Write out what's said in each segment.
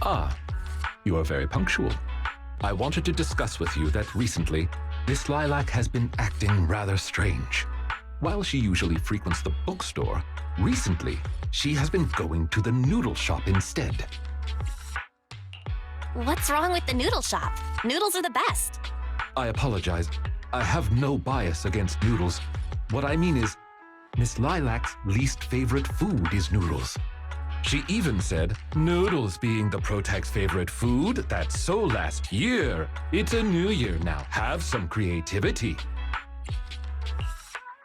Ah, you are very punctual. I wanted to discuss with you that recently, Miss Lilac has been acting rather strange. While she usually frequents the bookstore, recently, she has been going to the noodle shop instead. What's wrong with the noodle shop? Noodles are the best. I apologize. I have no bias against noodles. What I mean is, Miss Lilac's least favorite food is noodles. She even said, noodles being the Protag's favorite food, that's so last year. It's a new year now. Have some creativity.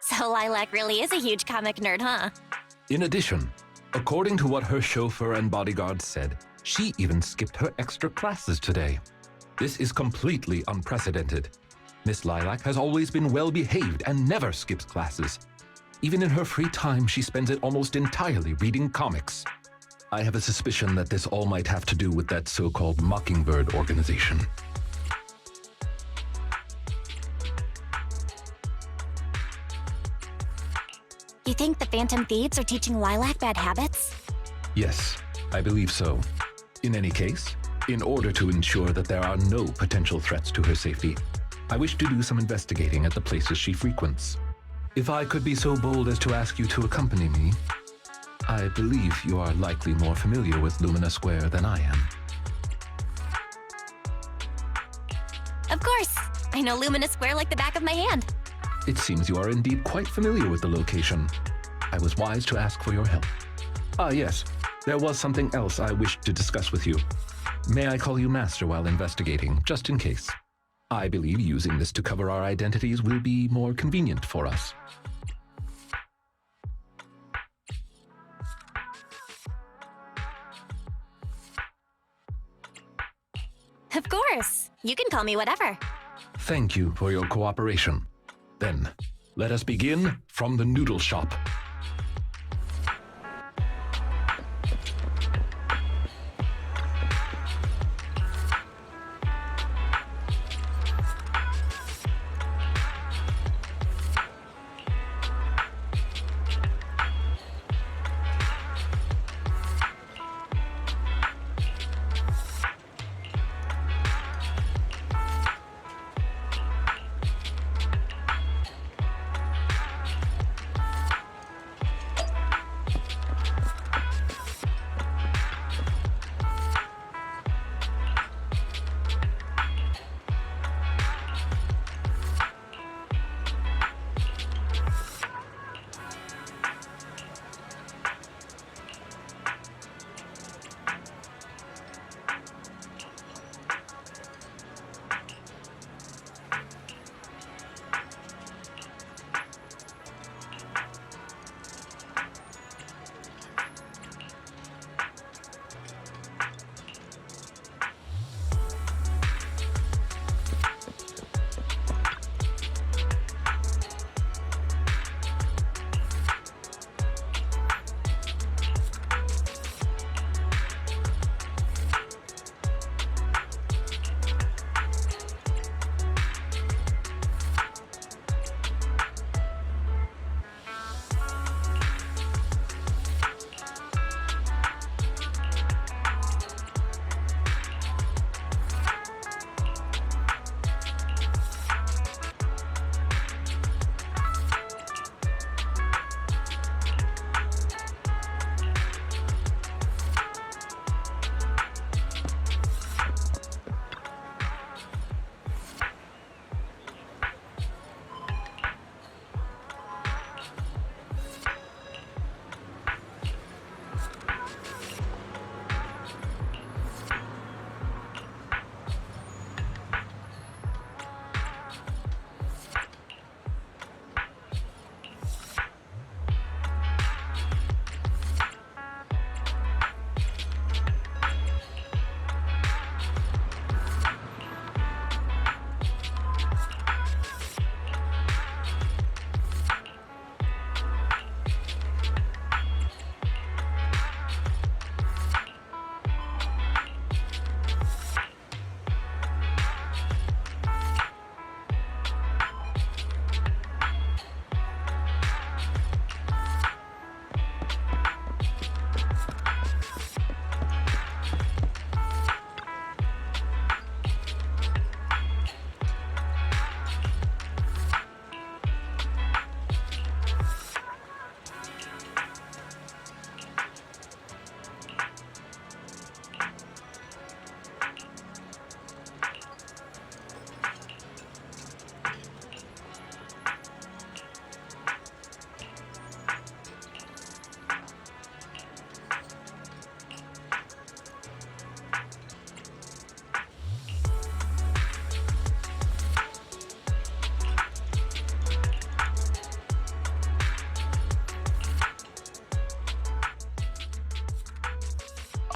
So Lilac really is a huge comic nerd, huh? In addition, according to what her chauffeur and bodyguard said, she even skipped her extra classes today. This is completely unprecedented. Miss Lilac has always been well-behaved and never skips classes. Even in her free time, she spends it almost entirely reading comics. I have a suspicion that this all might have to do with that so-called Mockingbird organization. You think the Phantom Thieves are teaching Lilac bad habits? Yes, I believe so. In any case, in order to ensure that there are no potential threats to her safety, I wish to do some investigating at the places she frequents. If I could be so bold as to ask you to accompany me, I believe you are likely more familiar with Lumina Square than I am. Of course! I know Lumina Square like the back of my hand. It seems you are indeed quite familiar with the location. I was wise to ask for your help. Ah, yes. There was something else I wished to discuss with you. May I call you Master while investigating, just in case? I believe using this to cover our identities will be more convenient for us. Of course! You can call me whatever. Thank you for your cooperation. Then, let us begin from the noodle shop.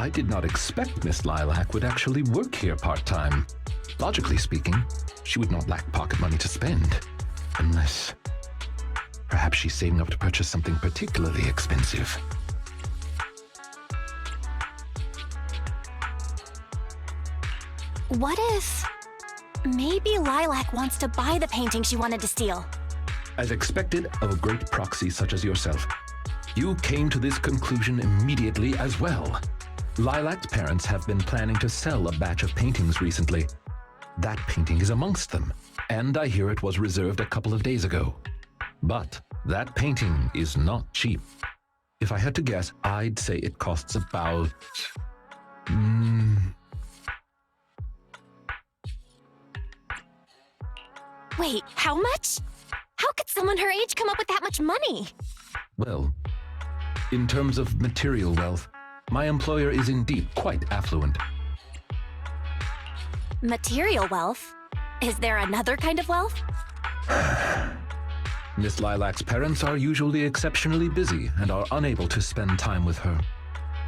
I did not expect Miss Lilac would actually work here part-time. Logically speaking, she would not lack pocket money to spend. Unless... perhaps she's saving up to purchase something particularly expensive. What if... maybe Lilac wants to buy the painting she wanted to steal? As expected of a great proxy such as yourself, you came to this conclusion immediately as well. Lilac's parents have been planning to sell a batch of paintings recently. That painting is amongst them, and I hear it was reserved a couple of days ago. But that painting is not cheap. If I had to guess, I'd say it costs about... Wait, how much? How could someone her age come up with that much money? Well, in terms of material wealth, my employer is indeed quite affluent. Material wealth? Is there another kind of wealth? Miss Lilac's parents are usually exceptionally busy and are unable to spend time with her.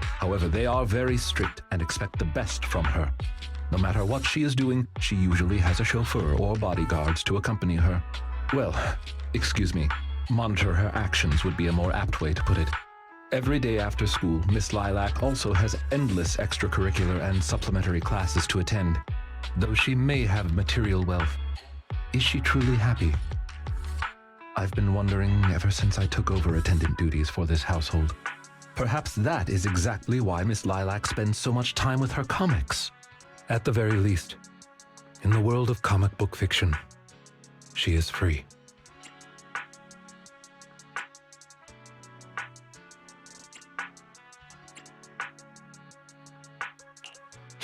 However, they are very strict and expect the best from her. No matter what she is doing, she usually has a chauffeur or bodyguards to accompany her. Well, excuse me, monitor her actions would be a more apt way to put it. Every day after school, Miss Lilac also has endless extracurricular and supplementary classes to attend. Though she may have material wealth, is she truly happy? I've been wondering ever since I took over attendant duties for this household. Perhaps that is exactly why Miss Lilac spends so much time with her comics. At the very least, in the world of comic book fiction, she is free.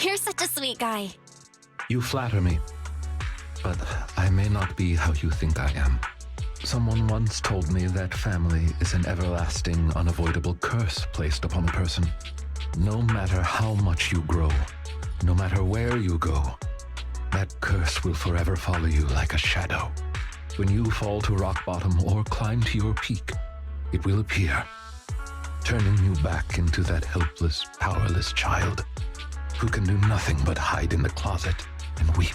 You're such a sweet guy. You flatter me, but I may not be how you think I am. Someone once told me that family is an everlasting, unavoidable curse placed upon a person. No matter how much you grow, no matter where you go, that curse will forever follow you like a shadow. When you fall to rock bottom or climb to your peak, it will appear, turning you back into that helpless, powerless child who can do nothing but hide in the closet and weep.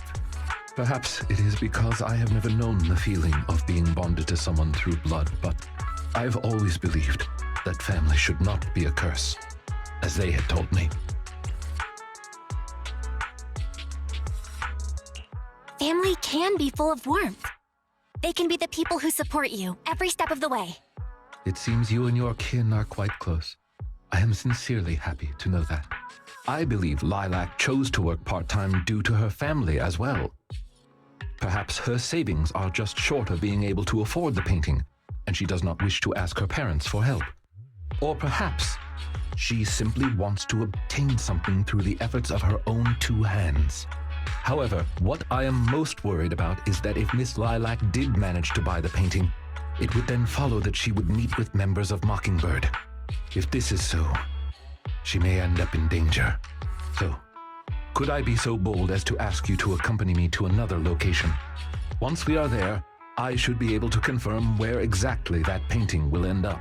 Perhaps it is because I have never known the feeling of being bonded to someone through blood, but I've always believed that family should not be a curse, as they had told me. Family can be full of warmth. They can be the people who support you every step of the way. It seems you and your kin are quite close. I am sincerely happy to know that. I believe Lilac chose to work part-time due to her family as well. Perhaps her savings are just short of being able to afford the painting, and she does not wish to ask her parents for help. Or perhaps she simply wants to obtain something through the efforts of her own two hands. However, what I am most worried about is that if Miss Lilac did manage to buy the painting, it would then follow that she would meet with members of Mockingbird. If this is so, she may end up in danger. So, could I be so bold as to ask you to accompany me to another location? Once we are there, I should be able to confirm where exactly that painting will end up.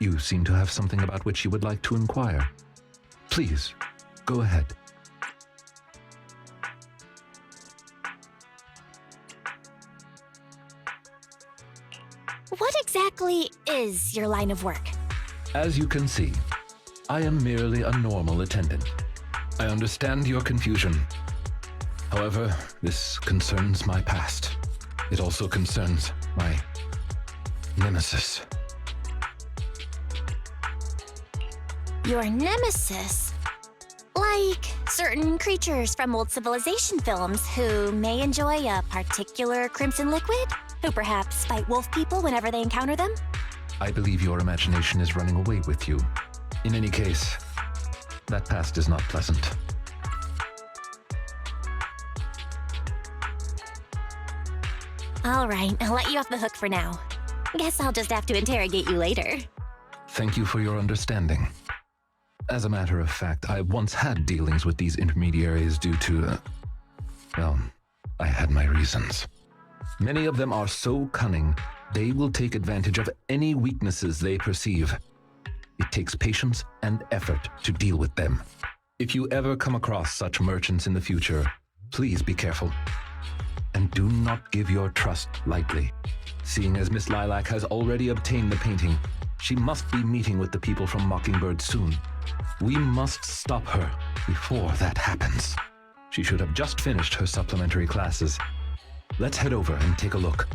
You seem to have something about which you would like to inquire. Please, go ahead. What exactly is your line of work? As you can see, I am merely a normal attendant. I understand your confusion. However, this concerns my past. It also concerns my nemesis. Your nemesis? Like certain creatures from old civilization films who may enjoy a particular crimson liquid? Who perhaps fight wolf people whenever they encounter them? I believe your imagination is running away with you. In any case, that past is not pleasant. All right, I'll let you off the hook for now. Guess I'll just have to interrogate you later. Thank you for your understanding. As a matter of fact, I once had dealings with these intermediaries due to, well, I had my reasons. Many of them are so cunning, they will take advantage of any weaknesses they perceive. It takes patience and effort to deal with them. If you ever come across such merchants in the future, please be careful. And do not give your trust lightly. Seeing as Miss Lilac has already obtained the painting, she must be meeting with the people from Mockingbird soon. We must stop her before that happens. She should have just finished her supplementary classes. Let's head over and take a look.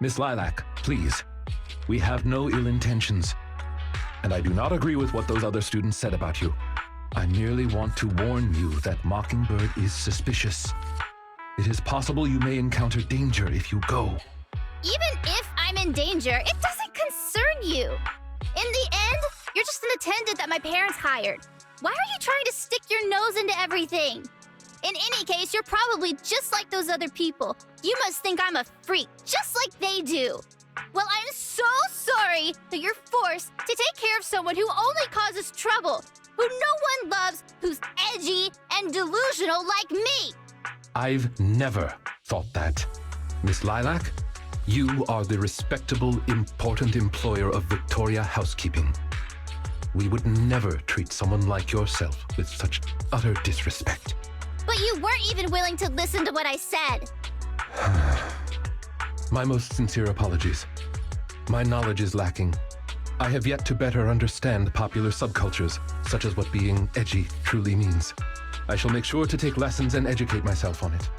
Miss Lilac, please. We have no ill intentions. And I do not agree with what those other students said about you. I merely want to warn you that Mockingbird is suspicious. It is possible you may encounter danger if you go. Even if I'm in danger, it doesn't concern you. In the end, you're just an attendant that my parents hired. Why are you trying to stick your nose into everything? In any case, you're probably just like those other people. You must think I'm a freak, just like they do. Well, I'm so sorry that you're forced to take care of someone who only causes trouble, who no one loves, who's edgy and delusional like me. I've never thought that. Miss Lilac, you are the respectable, important employer of Victoria Housekeeping. We would never treat someone like yourself with such utter disrespect. But you weren't even willing to listen to what I said. My most sincere apologies. My knowledge is lacking. I have yet to better understand popular subcultures, such as what being edgy truly means. I shall make sure to take lessons and educate myself on it.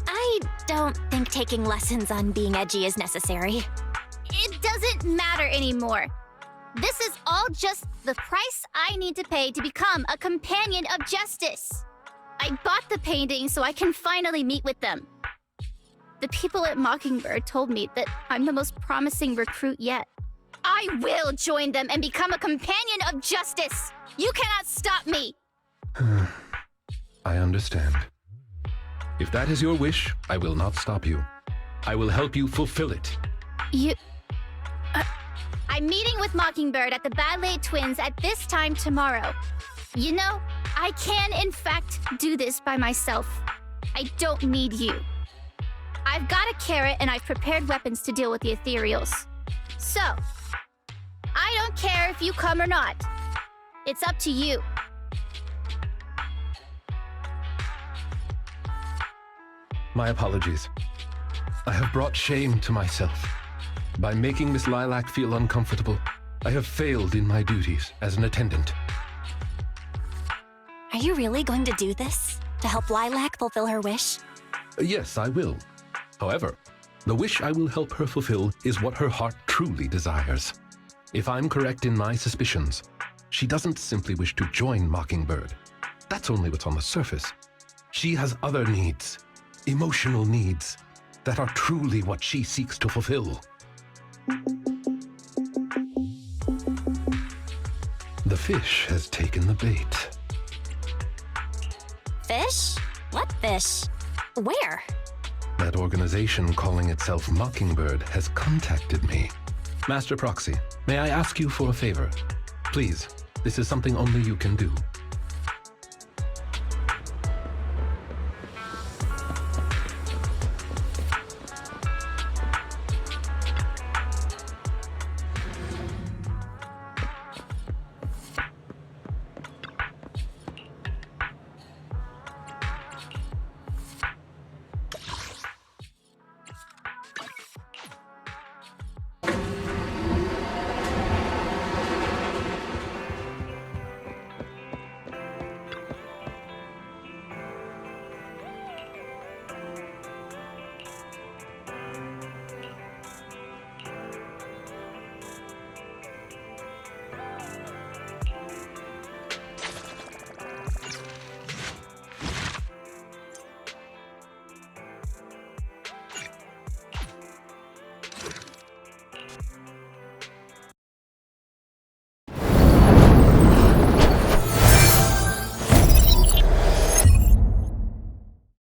I don't think taking lessons on being edgy is necessary. It doesn't matter anymore. This is all just the price I need to pay to become a companion of justice. I bought the painting so I can finally meet with them. The people at Mockingbird told me that I'm the most promising recruit yet. I will join them and become a companion of justice. You cannot stop me. I understand. If that is your wish, I will not stop you. I will help you fulfill it. I'm meeting with Mockingbird at the Ballet Twins at this time tomorrow. You know, I can in fact do this by myself. I don't need you. I've got a carrot and I've prepared weapons to deal with the ethereals. So, I don't care if you come or not. It's up to you. My apologies. I have brought shame to myself. By making Miss Lilac feel uncomfortable, I have failed in my duties as an attendant. Are you really going to do this? To help Lilac fulfill her wish? Yes, I will. However, the wish I will help her fulfill is what her heart truly desires. If I'm correct in my suspicions, she doesn't simply wish to join Mockingbird. That's only what's on the surface. She has other needs, emotional needs, that are truly what she seeks to fulfill. The fish has taken the bait. Fish? What fish? Where? That organization calling itself Mockingbird has contacted me. Master Proxy, may I ask you for a favor? Please, this is something only you can do.